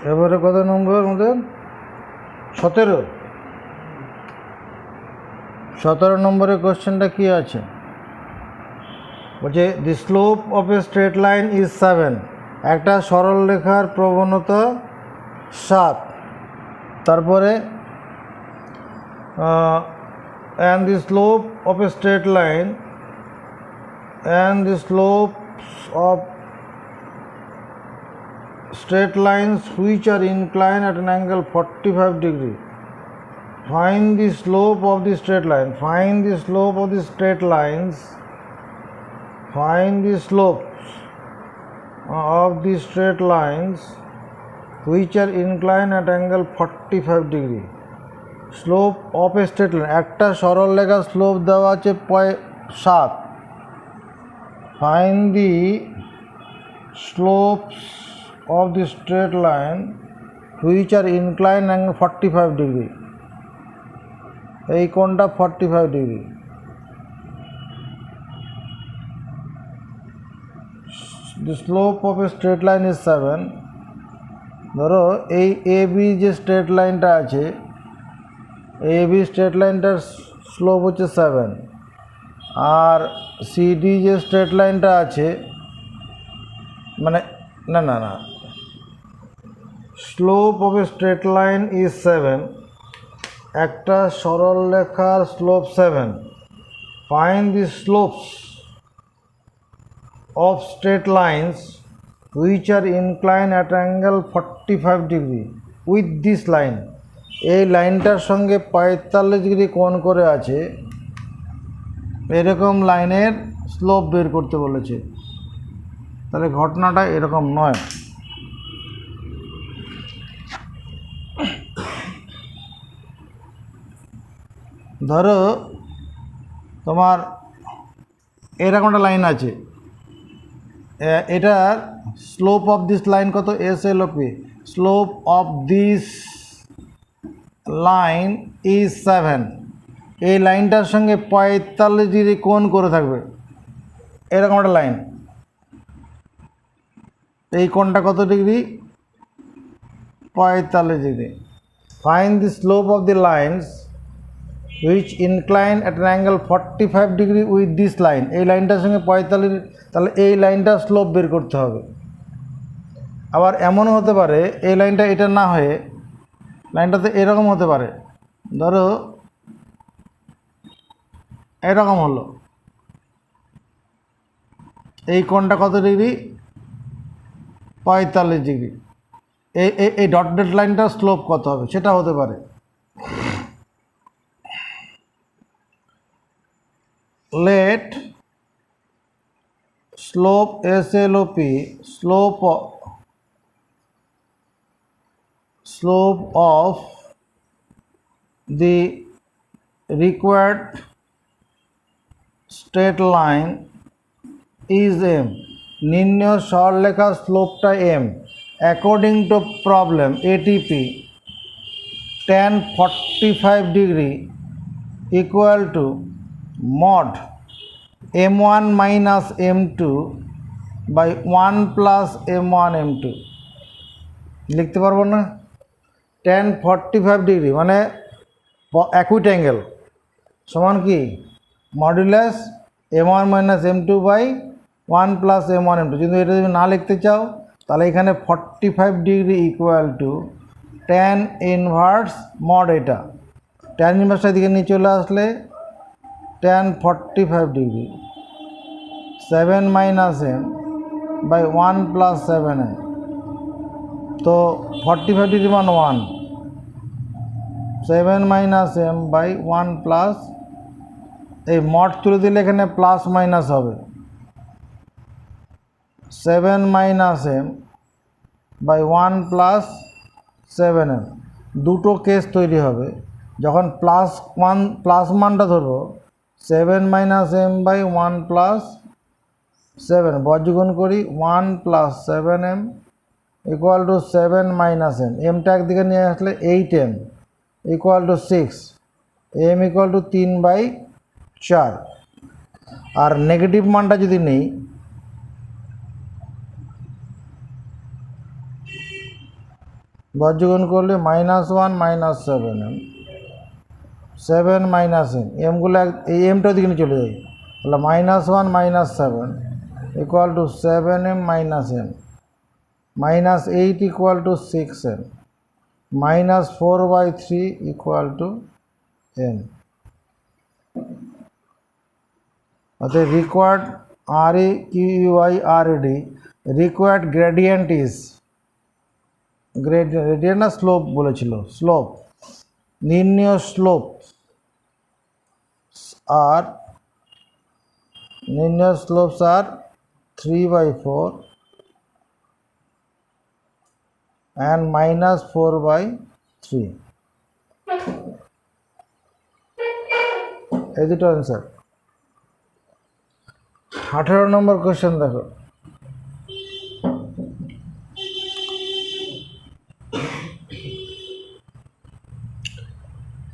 এবারে কত নম্বর আমাদের 17 নম্বরের কোশ্চেনটা কি আছে বলছে the slope of a straight line is 7, একটা সরল রেখার প্রবণতা 7। তারপরে and the slope of a straight line and the slopes of straight lines which are inclined at an angle 45 degree. Find the slope of the straight line. Find the slope of the straight lines. Find the slopes of the straight lines which are inclined at angle 45 degree. Slope of a straight line, একটা সরল রেখার slope দেওয়া আছে 7। Find the slopes of the straight line which are incline angle 45 degree. এই কোণটা 45 degree. The slope of a straight line is 7। ধরো এই A B যে স্ট্রেট লাইনটা আছে, এ বি স্ট্রেট লাইনটার স্লোপ হচ্ছে 7, আর সিডি যে স্ট্রেট লাইনটা আছে, মানে না না না slope of a straight line is 7, একটা সরল রেখার slope 7। Find the slopes of straight lines which are inclined at angle 45 degree with this line. এই লাইনটার সঙ্গে 45 ডিগ্রি কোণ করে আছে, এরকম লাইনের স্লোপ বের করতে বলেছে। তাহলে ঘটনাটা এরকম নয়। ধরো তোমার এরকম একটা লাইন আছে, এটার স্লোপ অফ দিস লাইন কত? SLOP। Slope of this line is 7। এই লাইনটার সঙ্গে 45 ডিগ্রি কোণ করে থাকবে, এরকম একটা লাইন। এই কোণটা কত degree? 45 degree. Find the slope of the lines which incline at an angle 45 degree with this line. এই লাইনটার সঙ্গে 45, তাহলে এই লাইনটার স্লোপ বের করতে হবে। আবার এমনও হতে পারে এই লাইনটা এটা না হয়ে লাইনটাতে এরকম হতে পারে। ধরো এরকম হলো, এই কোণটা কত ডিগ্রি? 45 ডিগ্রি। এই ডটেড লাইনটার স্লোপ কত হবে সেটা হতে পারে। Let slope SLOP, slope of the required straight line is m। নির্ণয় সরলরেখার স্লোপটা m। According to problem ATP tan 45 degree equal to mod m1 minus m2 by 1 plus m1 m2। লিখতে পারবো না? tan 45 ডিগ্রি মানে অ্যাকুইট অ্যাঙ্গেল সমান কি? Modulus m1 minus m2 by 1 plus m1 m2। যদি এটা যদি না লিখতে চাও তাহলে এখানে 45 degree equal to tan inverse mod, এটা tan ইনভার্সটা দিকে নিয়ে চলে আসলে tan 45 degree 7 minus m by 1 plus 7m। তো 45 ডিগ্রি মান 1, 7 minus m by 1 plus, এই মড তুলে দিলে এখানে প্লাস মাইনাস হবে, 7 minus m by 1 plus 7m। দুটো কেস তৈরি হবে। যখন প্লাস মানটা ধরবো 7 minus m by 1 plus 7, বজ্রগুণ করি 1 plus 7m equal to 7 minus m। এমটা একদিকে নিয়ে আসলে 8m equal to 6, m equal to 3/4। আর নেগেটিভ মানটা যদি নেই, বজ্রগুণ করলে -1 -7m, 7 - m, এমগুলো এই এমটা দিকে চলে যায়, তাহলে -1 - 7 equal to 7m - m, -8 equal to 6m, -4/3 equal to m. অর্থাৎ required REQUIRD required gradient is, gradient না স্লোপ বলেছিল, স্লোপ, নির্ণয় স্লোপ আর নির্ণয় স্লোপস আর 3/4 and -4/3, এই দুটো অ্যান্সার। 18 নম্বর কোশ্চেন দেখো,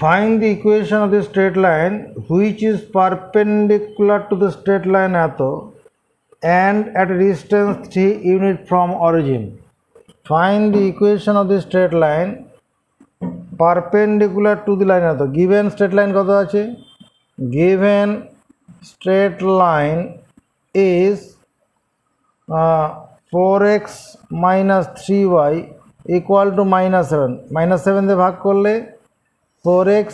find the equation of the straight line which is perpendicular to the straight line এত and at a distance 3 unit from origin. Find the equation of the straight line perpendicular to the line এত, given straight line কত আছে, given straight line is 4x minus 3y equal to -7, -7 দিয়ে ভাগ করলে 4x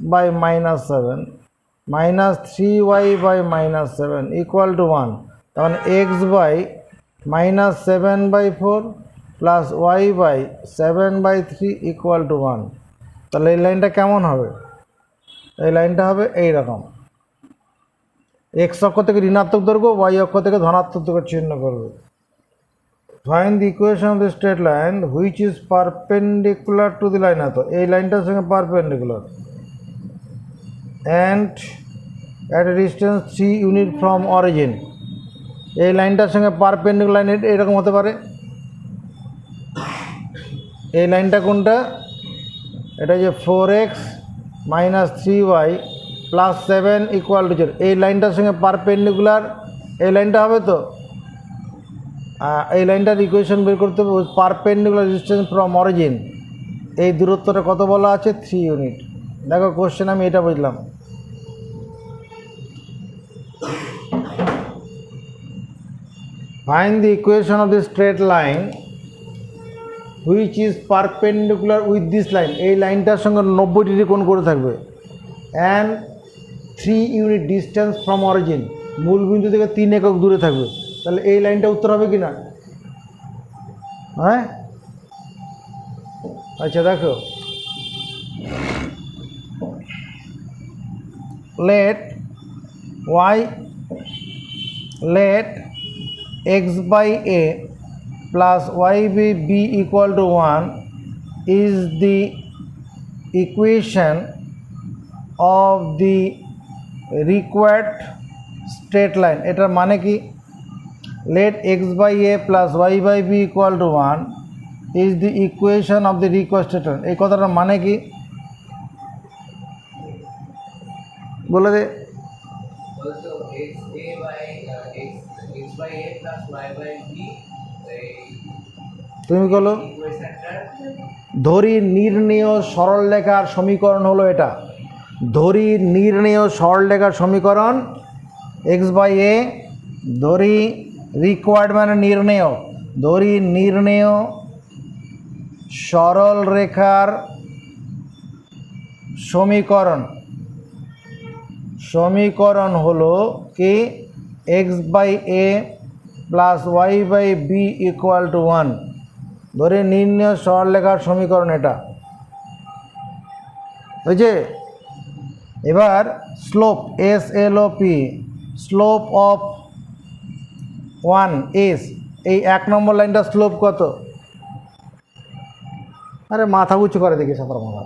by -7 minus 3y by -7 equal to 1, তখন x by -7/4 plus y by 7/3 equal to 1. তাহলে এই লাইনটা কেমন হবে, এই লাইনটা হবে এইরকম, x অক্ষ থেকে ঋণাত্মক দৈর্ঘ্য, y অক্ষ থেকে ধনাত্মক দৈর্ঘ্য চিহ্ন করবে। Find the equation of the straight line which is perpendicular to the line এত, এই লাইনটার সঙ্গে perpendicular and at a distance 3 unit from origin, এই লাইনটার সঙ্গে পারপেন্ডিকুলার লাইন এরকম হতে পারে, এই লাইনটা কোনটা, এটা যে 4x minus 3y plus 7 equal to 0, এই লাইনটার সঙ্গে পারপেন্ডিকুলার এই লাইনটা হবে, তো এই লাইনটার ইকুয়েশন বের করতে হবে, পারপেন্ডিকুলার ডিস্টেন্স ফ্রম অরিজিন, এই দূরত্বটা কত বলা আছে, 3 ইউনিট। দেখো কোশ্চেন আমি এটা বুঝলাম, find the equation of the straight line which is perpendicular with this line, এই লাইনটার সঙ্গে 90 ডিগ্রি কোণ করে থাকবে, and 3 unit distance from origin, মূল বিন্দু থেকে 3 একক দূরে থাকবে। তাহলে এই লাইনটা উত্তর হবে কি না, হ্যাঁ? আচ্ছা দেখো, let x by a plus y by b equal to 1 is the equation of the required straight line. এটার মানে কি, let x by a plus y by b equal to 1 is the equation of the required straight line, এই কথাটার মানে কি বলে দে। তুমি বলো, ধরি নির্ণেয় সরলরেখার সমীকরণ হলো এটা, ধরি নির্ণেয় সরলরেখার সমীকরণ x by a, ধরি রিকোয়ার্ড মানে নির্ণেয়, ধরি নির্ণেয় সরল রেখার সমীকরণ, সমীকরণ হলো কি x by a plus y by b equal to 1, ধরে নির্ণেয় সরলরেখার সমীকরণ এটা, বুঝছে? এবার slope SLOP, slope of 1 is, এই 1 নম্বর লাইনটা স্লোপ কত, আরে মাথা উঁচু করে দেখি সাঁতার মাথা,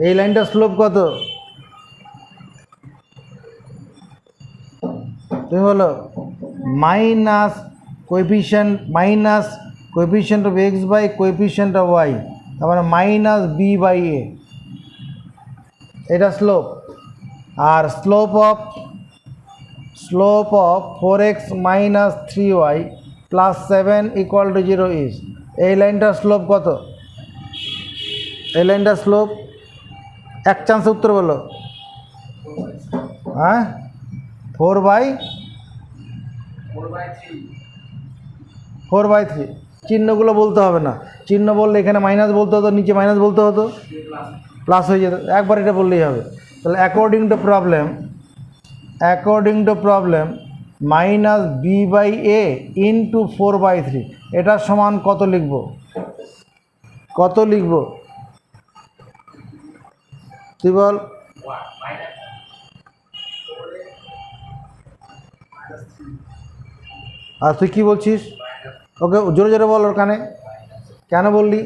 এই লাইনটা স্লোপ কত, তুমি বলো, minus coefficient of x by coefficient of y, তার মানে -b/a, এটা স্লোপ। আর slope of 4x - 3y plus 7 equal to 0 is, এই লাইনটার স্লোপ কত, এই লাইনটা স্লোপ, এক চান্সে উত্তর বলো। হ্যাঁ, 4/3। চিহ্নগুলো বলতে হবে না, চিহ্ন বললে এখানে মাইনাস বলতে হতো, নিচে মাইনাস বলতে হতো, প্লাস হয়ে যেত, একবার এটা বললেই হবে। তাহলে according to problem minus b/a into 4/3, এটার সমান কত লিখব? তুই বল। আর তুই কি বলছিস? ওকে জোরে জোরে বল ওর কানে। কেন বললি?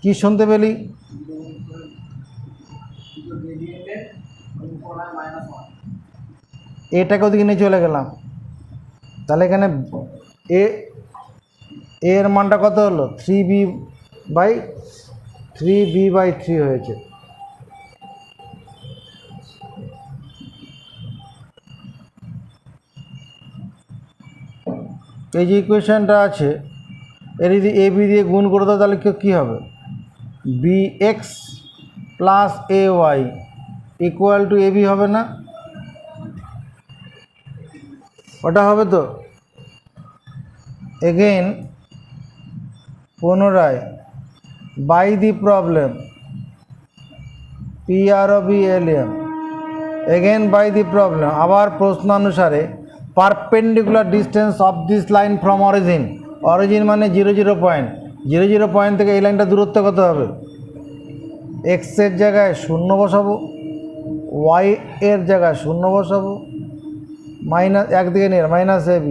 কি শুনতে পেলি? এটাকে ওদিকে নিয়ে চলে গেলাম, তাহলে এখানে এর মানটা কত হলো? 3b/3 হয়েছে। এই যে ইকুয়েশনটা আছে, এর যদি এ বি দিয়ে গুণ করে দাও তাহলে কী হবে? bx plus ay equal to ab হবে না? ওটা হবে তো। এগেইন পুনরায় by the problem PROBLEM, again by the problem, আবার প্রশ্নানুসারে perpendicular distance of this line from origin মানে 0 পয়েন্ট, 0 পয়েন্ট থেকে এই লাইনটা দূরত্ব কত হবে? এক্সের জায়গায় 0 বসাবো, ওয়াই এর জায়গায় 0 বসাবো, মাইনাস একদিকে নিয়ে minus ab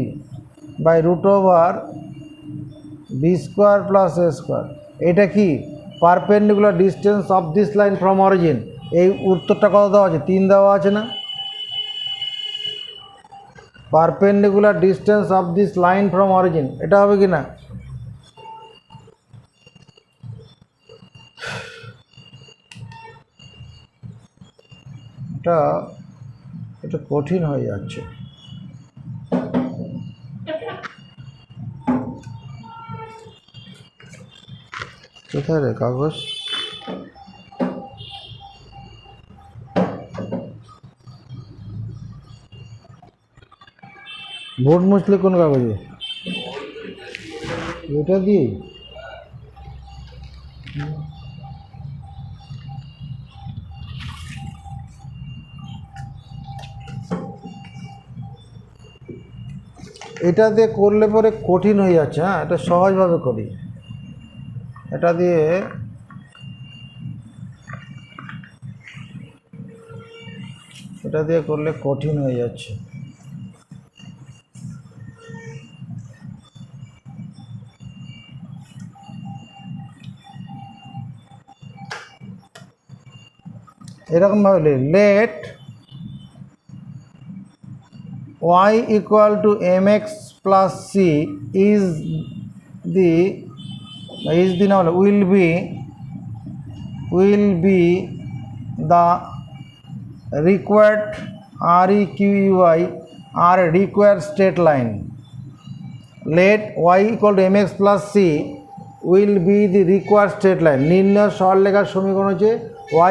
by √b² plus a²। এটা কি? Perpendicular distance of this line from origin. এই উত্তরটা কত দেওয়া আছে? 3 দেওয়া আছে না? Perpendicular distance of this line from origin, এটা হবে কি না? এটা কঠিন হয়ে যাচ্ছে। কোথায় রে কাগজ? বোর্ড মুছলে কোন কাগজে? এটা দিয়ে এটা দিয়ে করলে পরে কঠিন হয়ে যাচ্ছে। হ্যাঁ, এটা সহজভাবে করি। এটা দিয়ে করলে কঠিন হয়ে যাচ্ছে। এরকম ভাবে late y equal to mx plus c is the না হলে will be the required required straight line. Let y equal to mx plus c will be the required straight line. নির্ণয় সরলরেখার সমীকরণ হচ্ছে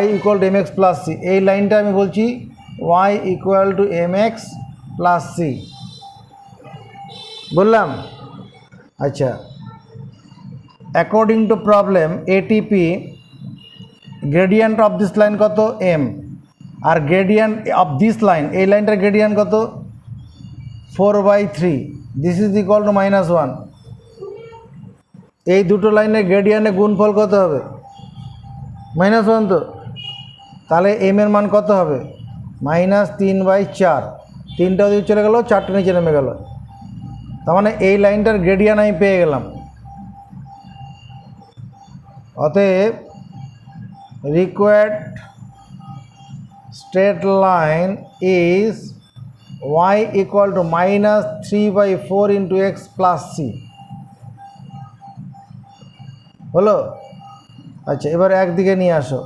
y equal to mx plus c। এই লাইনটা আমি বলছি y equal to mx plus c বললাম। আচ্ছা, according to problem ATP gradient of this line কত? m। আর গ্রেডিয়েন্ট অফ দিস লাইন, এই লাইনটার গ্রেডিয়েন্ট কত? 4/3। This is equal to -1। এই দুটো লাইনের গ্রেডিয়েন্টের গুণফল কত হবে? -1 তো। তাহলে m এর মান কত হবে? -3/4। 3টা ওদিকে চলে গেল, 4টা নিচে নেমে গেল। তার মানে এই লাইনটার গ্রেডিয়েন্ট আমি পেয়ে গেলাম। অতএব required straight line is y equal to -3/4 into x plus c। হলো? আচ্ছা, এবার একদিকে নিয়ে আসো।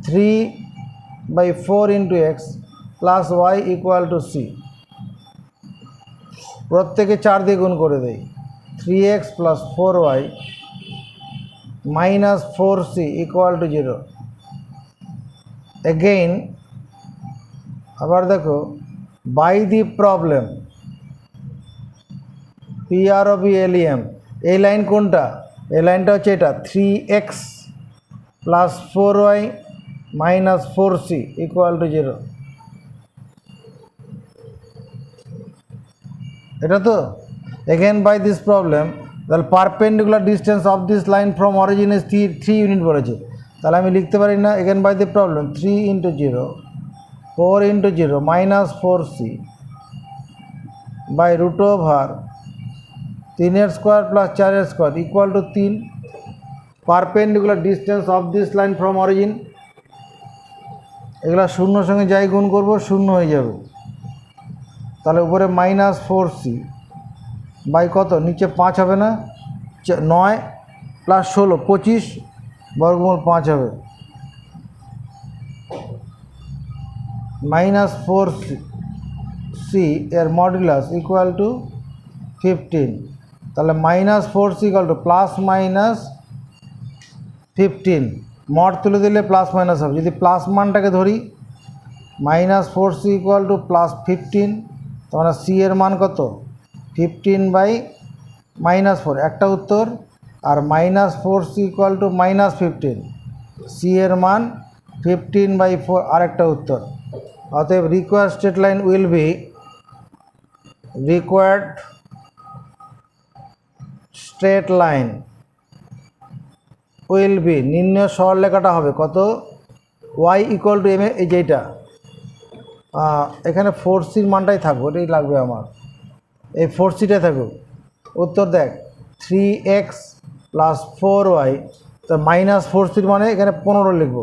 3/4 into x plus y equal to c। প্রত্যেকে 4 দিয়ে গুণ করে দেই। 3x + 4y - 4c = 0। এগেইন আবার দেখো, বাই দি প্রবলেম PROBLEM, এই লাইন কোনটা? এই লাইনটা হচ্ছে এটা, 3x + 4y - 4c = 0। এটা তো এগেন বাই দিস প্রবলেম, তাহলে perpendicular distance of this line from origin is 3 unit বলেছে। তাহলে আমি লিখতে পারি না, again by the problem 3 × 0 4 × 0 - 4c by √3 3 square + 4 square = 3। Perpendicular distance of this line from origin, এগুলো শূন্যর সঙ্গে যাই গুণ করবো শূন্য হয়ে যাবে। তাহলে উপরে -4c বাই কত, নিচে 5 হবে না, 9 + 16 25 বর্গমূল 5 হবে, -4c এর মডুলাস = 15। তাহলে -4c = +-15, মড তুলে দিলে প্লাস মাইনাস হবে। যদি প্লাস মানটাকে ধরি, -4c = +15, তাহলে c এর মান কত, 15/-4, একটা উত্তর। আর -4c = -15, c এর মান 15/4, আরেকটা উত্তর। অতএব required straight line will be, required straight line will be, নির্ণয় সরলরেখাটা হবে কত, y = m, এই যেটা এখানে 4c মানটাই থাকবে, এটাই লাগবে আমার, এই 4cটাই থাকুক। উত্তর দেখ, 3x + 4y, তো -4c মানে এখানে 15 লিখব,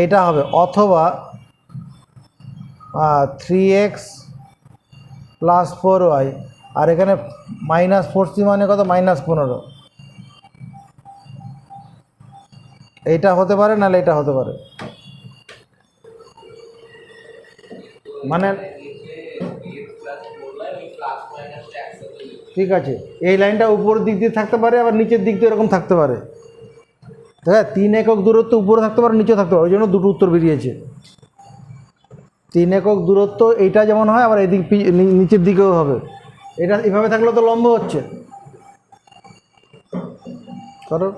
এইটা হবে। অথবা 3x + 4y, আর এখানে -4c মানে কত, -15, এইটা হতে পারে, নাহলে এটা হতে পারে। মানে ঠিক আছে, এই লাইনটা উপরের দিক দিয়ে থাকতে পারে, আবার নিচের দিক দিয়ে এরকম থাকতে পারে। হ্যাঁ, 3 একক দূরত্ব উপরে থাকতে পারে, নিচে থাকতে পারে, ওই জন্য দুটো উত্তর বেরিয়েছে। 3 একক দূরত্ব এইটা যেমন হয়, আবার এদিক নিচের দিকেও হবে। এটা এভাবে থাকলে তো লম্ব হচ্ছে, করো।